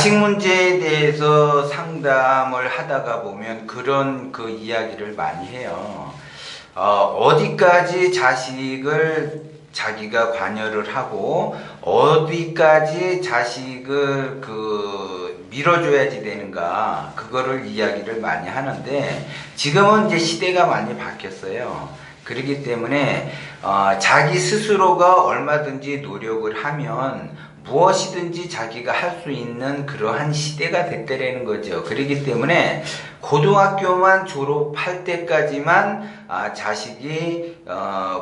자식 문제에 대해서 상담을 하다가 보면 그런 그 이야기를 많이 해요. 어디까지 자식을 자기가 관여를 하고 어디까지 자식을 밀어줘야지 되는가, 그거를 이야기를 많이 하는데, 지금은 이제 시대가 많이 바뀌었어요. 그렇기 때문에 자기 스스로가 얼마든지 노력을 하면 무엇이든지 자기가 할 수 있는 그러한 시대가 됐다라는 거죠. 그렇기 때문에 고등학교만 졸업할 때까지만 자식이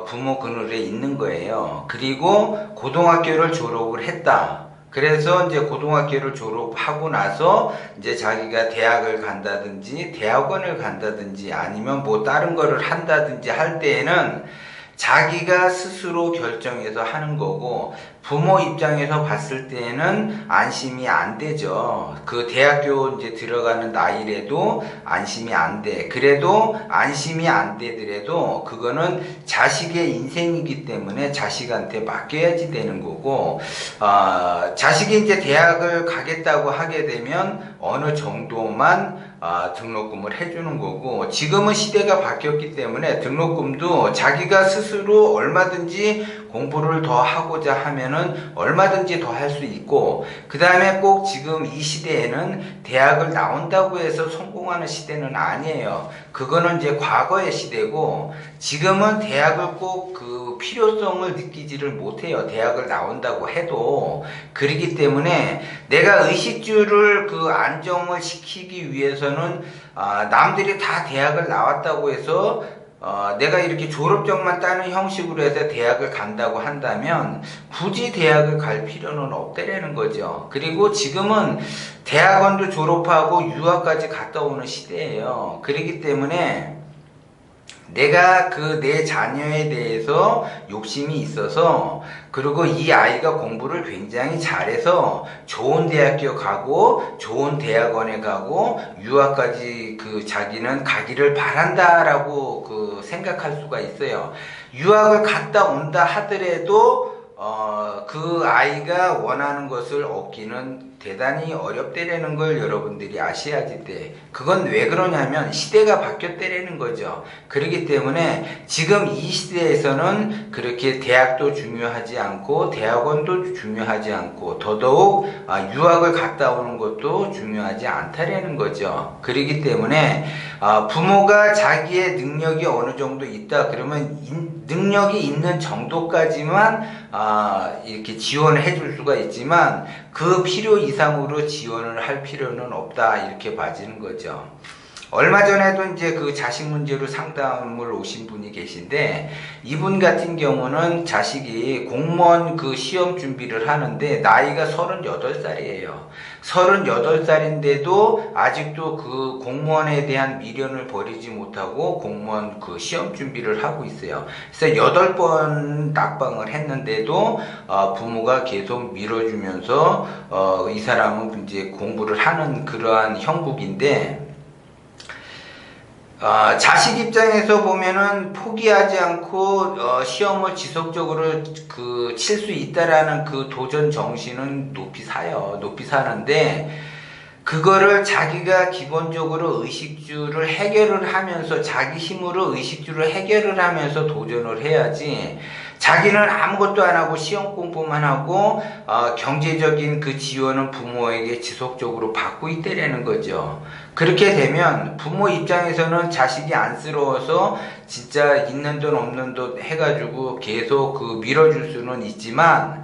부모 그늘에 있는 거예요. 그리고 고등학교를 졸업을 했다. 그래서 이제 고등학교를 졸업하고 나서 이제 자기가 대학을 간다든지 대학원을 간다든지 아니면 뭐 다른 거를 한다든지 할 때에는 자기가 스스로 결정해서 하는 거고, 부모 입장에서 봤을 때는 안심이 안 되죠. 그 대학교 이제 들어가는 나이라도 안심이 안 돼. 그래도 안심이 안 되더라도 그거는 자식의 인생이기 때문에 자식한테 맡겨야지 되는 거고, 자식이 이제 대학을 가겠다고 하게 되면 어느 정도만 등록금을 해주는 거고, 지금은 시대가 바뀌었기 때문에 등록금도 자기가 스스로 얼마든지 공부를 더 하고자 하면은 얼마든지 더 할 수 있고, 그 다음에 꼭 지금 이 시대에는 대학을 나온다고 해서 성공하는 시대는 아니에요. 그거는 이제 과거의 시대고, 지금은 대학을 꼭 그 필요성을 느끼지를 못해요. 대학을 나온다고 해도. 그렇기 때문에 내가 의식주를 안정을 시키기 위해서는 남들이 다 대학을 나왔다고 해서 내가 이렇게 졸업증만 따는 형식으로 해서 대학을 간다고 한다면 굳이 대학을 갈 필요는 없다라는 거죠. 그리고 지금은 대학원도 졸업하고 유학까지 갔다 오는 시대예요. 그렇기 때문에 내가 내 자녀에 대해서 욕심이 있어서, 그리고 이 아이가 공부를 굉장히 잘해서 좋은 대학교 가고 좋은 대학원에 가고 유학까지 자기는 가기를 바란다라고 생각할 수가 있어요. 유학을 갔다 온다 하더라도 그 아이가 원하는 것을 얻기는 대단히 어렵다라는 걸 여러분들이 아셔야지 돼. 그건 왜 그러냐면 시대가 바뀌었다라는 거죠. 그렇기 때문에 지금 이 시대에서는 그렇게 대학도 중요하지 않고 대학원도 중요하지 않고 더더욱 유학을 갔다 오는 것도 중요하지 않다라는 거죠. 그렇기 때문에 부모가 자기의 능력이 어느 정도 있다 그러면 능력이 있는 정도까지만 이렇게 지원을 해줄 수가 있지만 그 필요 이상으로 지원을 할 필요는 없다, 이렇게 봐지는 거죠. 얼마 전에도 이제 자식 문제로 상담을 오신 분이 계신데, 이분 같은 경우는 자식이 공무원 시험 준비를 하는데 나이가 38살이에요. 38살인데도 아직도 공무원에 대한 미련을 버리지 못하고 공무원 시험 준비를 하고 있어요. 그래서 8번 낙방을 했는데도 부모가 계속 밀어주면서 이 사람은 이제 공부를 하는 그러한 형국인데, 자식 입장에서 보면은 포기하지 않고 시험을 지속적으로 칠 수 있다라는 도전 정신은 높이 사요. 높이 사는데, 그거를 자기가 기본적으로 의식주를 해결을 하면서 자기 힘으로 의식주를 해결을 하면서 도전을 해야지, 자기는 아무것도 안 하고 시험 공부만 하고 경제적인 지원은 부모에게 지속적으로 받고 있다라는 거죠. 그렇게 되면 부모 입장에서는 자식이 안쓰러워서 진짜 있는 돈 없는 돈 해가지고 계속 밀어줄 수는 있지만,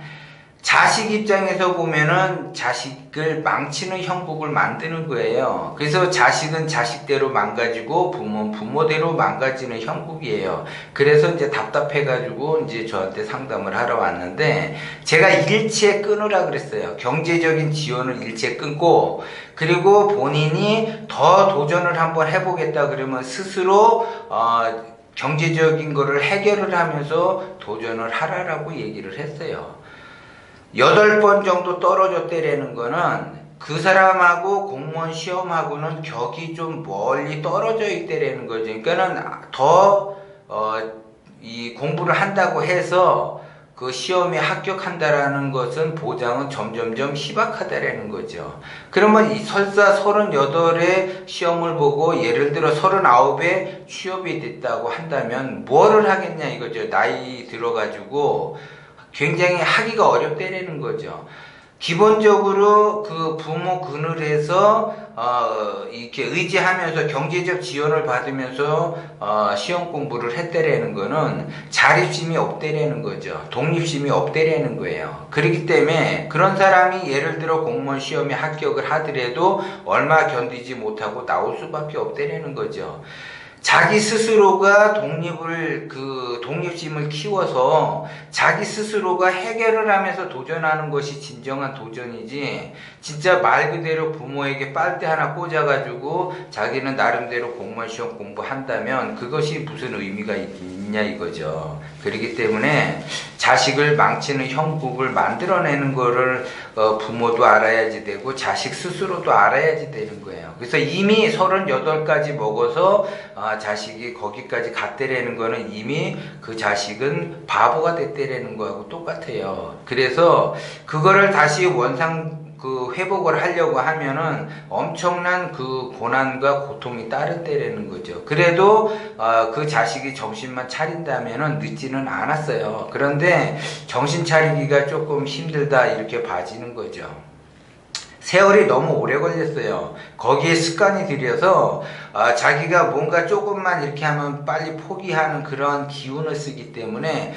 자식 입장에서 보면은 자식을 망치는 형국을 만드는 거예요. 그래서 자식은 자식대로 망가지고 부모는 부모대로 망가지는 형국이에요. 그래서 이제 답답해가지고 이제 저한테 상담을 하러 왔는데, 제가 일체 끊으라 그랬어요. 경제적인 지원을 일체 끊고, 그리고 본인이 더 도전을 한번 해보겠다 그러면 스스로 경제적인 거를 해결을 하면서 도전을 하라라고 얘기를 했어요. 8번 정도 떨어졌다라는 거는 그 사람하고 공무원 시험하고는 격이 좀 멀리 떨어져 있다라는 거죠. 그러니까는 더 이 공부를 한다고 해서 그 시험에 합격한다라는 것은 보장은 점점점 희박하다라는 거죠. 그러면 이 설사 38에 시험을 보고 예를 들어 39에 취업이 됐다고 한다면 뭐를 하겠냐 이거죠. 나이 들어가지고 굉장히 하기가 어렵다라는 거죠. 기본적으로 그 부모 그늘에서 이렇게 의지하면서 경제적 지원을 받으면서 시험 공부를 했다라는 거는 자립심이 없다라는 거죠. 독립심이 없다라는 거예요. 그렇기 때문에 그런 사람이 예를 들어 공무원 시험에 합격을 하더라도 얼마 견디지 못하고 나올 수밖에 없다라는 거죠. 자기 스스로가 독립심을 키워서 자기 스스로가 해결을 하면서 도전하는 것이 진정한 도전이지, 진짜 말 그대로 부모에게 빨대 하나 꽂아가지고 자기는 나름대로 공무원 시험 공부한다면 그것이 무슨 의미가 있냐 이거죠. 그렇기 때문에 자식을 망치는 형국을 만들어내는 거를 부모도 알아야지 되고 자식 스스로도 알아야지 되는 거예요. 그래서 이미 38까지 먹어서 자식이 거기까지 갔대라는 거는 이미 그 자식은 바보가 됐대라는 거하고 똑같아요. 그래서 그거를 다시 회복을 하려고 하면은 엄청난 그 고난과 고통이 따른다라는 거죠. 그래도 그 자식이 정신만 차린다면은 늦지는 않았어요. 그런데 정신 차리기가 조금 힘들다 이렇게 봐지는 거죠. 세월이 너무 오래 걸렸어요. 거기에 습관이 들여서 자기가 뭔가 조금만 이렇게 하면 빨리 포기하는 그런 기운을 쓰기 때문에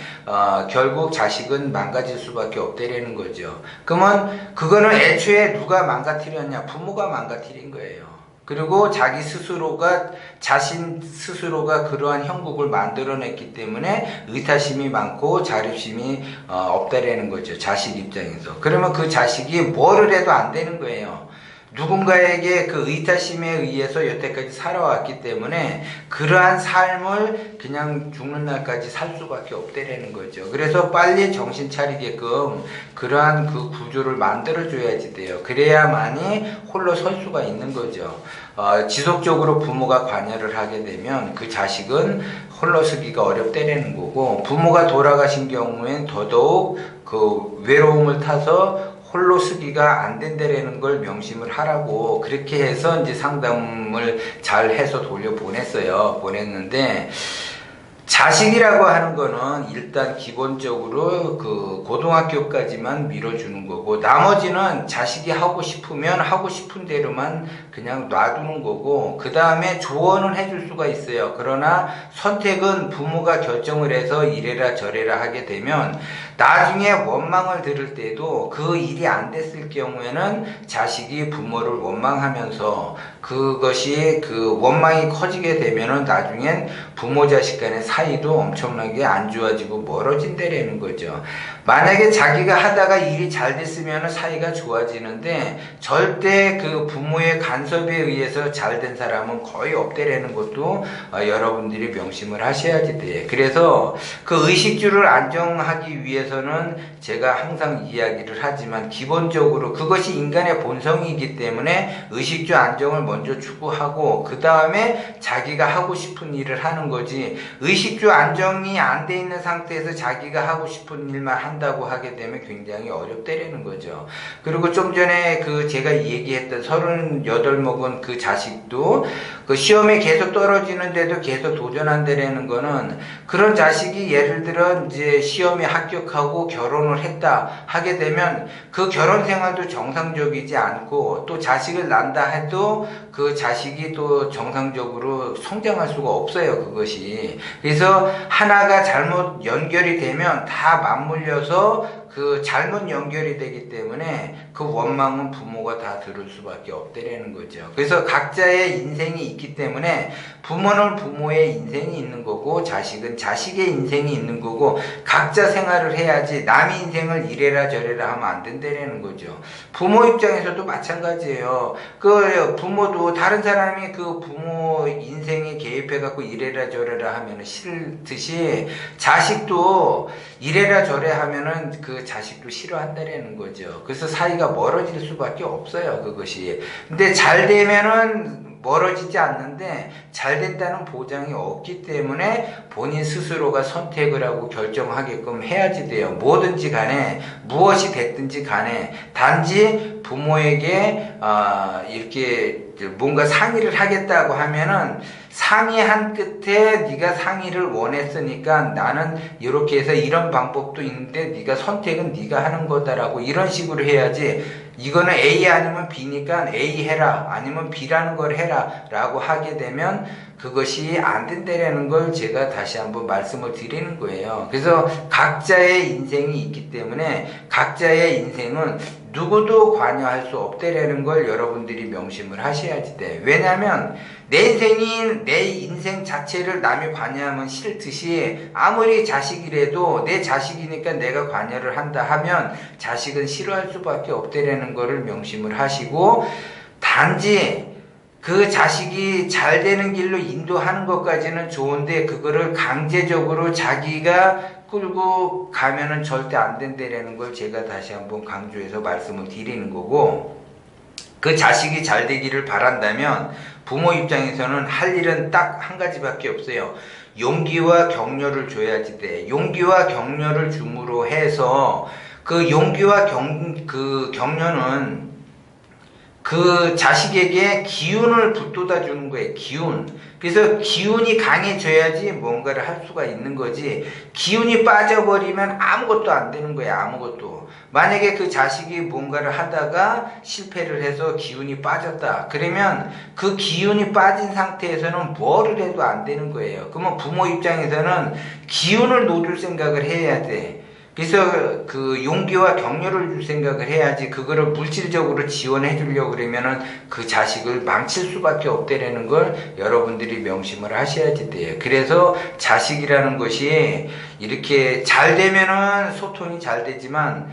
결국 자식은 망가질 수밖에 없다라는 거죠. 그러면 그거는 애초에 누가 망가뜨렸냐? 부모가 망가뜨린 거예요. 그리고 자신 스스로가 그러한 형국을 만들어냈기 때문에 의타심이 많고 자립심이 없다라는 거죠. 자식 입장에서. 그러면 그 자식이 뭐를 해도 안 되는 거예요. 누군가에게 그 의타심에 의해서 여태까지 살아왔기 때문에 그러한 삶을 그냥 죽는 날까지 살 수밖에 없다라는 거죠. 그래서 빨리 정신 차리게끔 그러한 그 구조를 만들어줘야지 돼요. 그래야만이 홀로 설 수가 있는 거죠. 지속적으로 부모가 관여를 하게 되면 그 자식은 홀로 서기가 어렵다라는 거고, 부모가 돌아가신 경우엔 더더욱 그 외로움을 타서 홀로 쓰기가 안 된다라는 걸 명심을 하라고 그렇게 해서 이제 상담을 잘 해서 보냈는데, 자식이라고 하는 거는 일단 기본적으로 그 고등학교까지만 밀어주는 거고, 나머지는 자식이 하고 싶으면 하고 싶은 대로만 그냥 놔두는 거고, 그 다음에 조언은 해줄 수가 있어요. 그러나 선택은 부모가 결정을 해서 이래라 저래라 하게 되면 나중에 원망을 들을 때도 그 일이 안 됐을 경우에는 자식이 부모를 원망하면서 그것이 그 원망이 커지게 되면은 나중엔 부모 자식 간의 사이도 엄청나게 안 좋아지고 멀어진다라는 거죠. 만약에 자기가 하다가 일이 잘 됐으면 사이가 좋아지는데 절대 그 부모의 간섭에 의해서 잘 된 사람은 거의 없다라는 것도 여러분들이 명심을 하셔야지 돼. 그래서 그 의식주를 안정하기 위해서는 제가 항상 이야기를 하지만 기본적으로 그것이 인간의 본성이기 때문에 의식주 안정을 먼저 추구하고 그 다음에 자기가 하고 싶은 일을 하는 거지, 의식주 안정이 안 돼 있는 상태에서 자기가 하고 싶은 일만 한다고 하게 되면 굉장히 어렵다라는 거죠. 그리고 좀 전에 그 제가 얘기했던 38 먹은 그 자식도 그 시험에 계속 떨어지는데도 계속 도전한다라는 거는, 그런 자식이 예를 들어 이제 시험에 합격하고 결혼을 했다 하게 되면 그 결혼 생활도 정상적이지 않고, 또 자식을 낳는다 해도 그 자식이 또 정상적으로 성장할 수가 없어요, 그것이. 그래서 하나가 잘못 연결이 되면 다 맞물려서 그 잘못 연결이 되기 때문에 그 원망은 부모가 다 들을 수밖에 없다라는 거죠. 그래서 각자의 인생이 있기 때문에 부모는 부모의 인생이 있는 거고 자식은 자식의 인생이 있는 거고, 각자 생활을 해야지 남의 인생을 이래라 저래라 하면 안 된다라는 거죠. 부모 입장에서도 마찬가지예요. 그 부모도 다른 사람이 그 부모 인생에 개입해갖고 이래라 저래라 하면은 싫듯이 자식도 이래라 저래 하면은 그 자식도 싫어한다라는 거죠. 그래서 사이가 멀어질 수밖에 없어요, 그것이. 근데 잘 되면은 멀어지지 않는데 잘 된다는 보장이 없기 때문에 본인 스스로가 선택을 하고 결정하게끔 해야지 돼요. 뭐든지 간에 무엇이 됐든지 간에 단지 부모에게 이렇게 뭔가 상의를 하겠다고 하면은 상의한 끝에 네가 상의를 원했으니까 나는 이렇게 해서 이런 방법도 있는데 네가 선택은 네가 하는 거다라고 이런 식으로 해야지, 이거는 A 아니면 B니까 A 해라 아니면 B라는 걸 해라 라고 하게 되면 그것이 안 된다라는 걸 제가 다시 한번 말씀을 드리는 거예요. 그래서 각자의 인생이 있기 때문에 각자의 인생은 누구도 관여할 수 없다라는 걸 여러분들이 명심을 하셔야지 돼. 왜냐하면 내 인생 자체를 남이 관여하면 싫듯이 아무리 자식이라도 내 자식이니까 내가 관여를 한다 하면 자식은 싫어할 수밖에 없다라는 거를 명심을 하시고, 단지 그 자식이 잘 되는 길로 인도하는 것까지는 좋은데 그거를 강제적으로 자기가 끌고 가면은 절대 안 된다라는 걸 제가 다시 한번 강조해서 말씀을 드리는 거고, 그 자식이 잘 되기를 바란다면 부모 입장에서는 할 일은 딱 한 가지밖에 없어요. 용기와 격려를 줘야지 돼. 용기와 격려를 줌으로 해서 그 용기와 격려는 그 자식에게 기운을 북돋아 주는 거예요. 기운. 그래서 기운이 강해져야지 뭔가를 할 수가 있는 거지, 기운이 빠져버리면 아무것도 안 되는 거예요. 아무것도. 만약에 그 자식이 뭔가를 하다가 실패를 해서 기운이 빠졌다 그러면 그 기운이 빠진 상태에서는 뭐를 해도 안 되는 거예요. 그러면 부모 입장에서는 기운을 놓을 생각을 해야 돼. 그래서 그 용기와 격려를 줄 생각을 해야지, 그거를 물질적으로 지원해 주려고 그러면은 그 자식을 망칠 수밖에 없다라는 걸 여러분들이 명심을 하셔야지 돼요. 그래서 자식이라는 것이 이렇게 잘 되면은 소통이 잘 되지만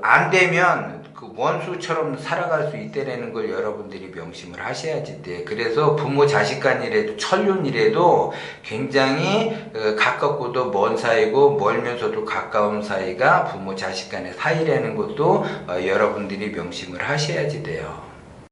안 되면 그 원수처럼 살아갈 수 있다라는 걸 여러분들이 명심을 하셔야지 돼. 그래서 부모 자식 간이라도 천륜이라도 굉장히 가깝고도 먼 사이고 멀면서도 가까운 사이가 부모 자식 간의 사이라는 것도 여러분들이 명심을 하셔야지 돼요.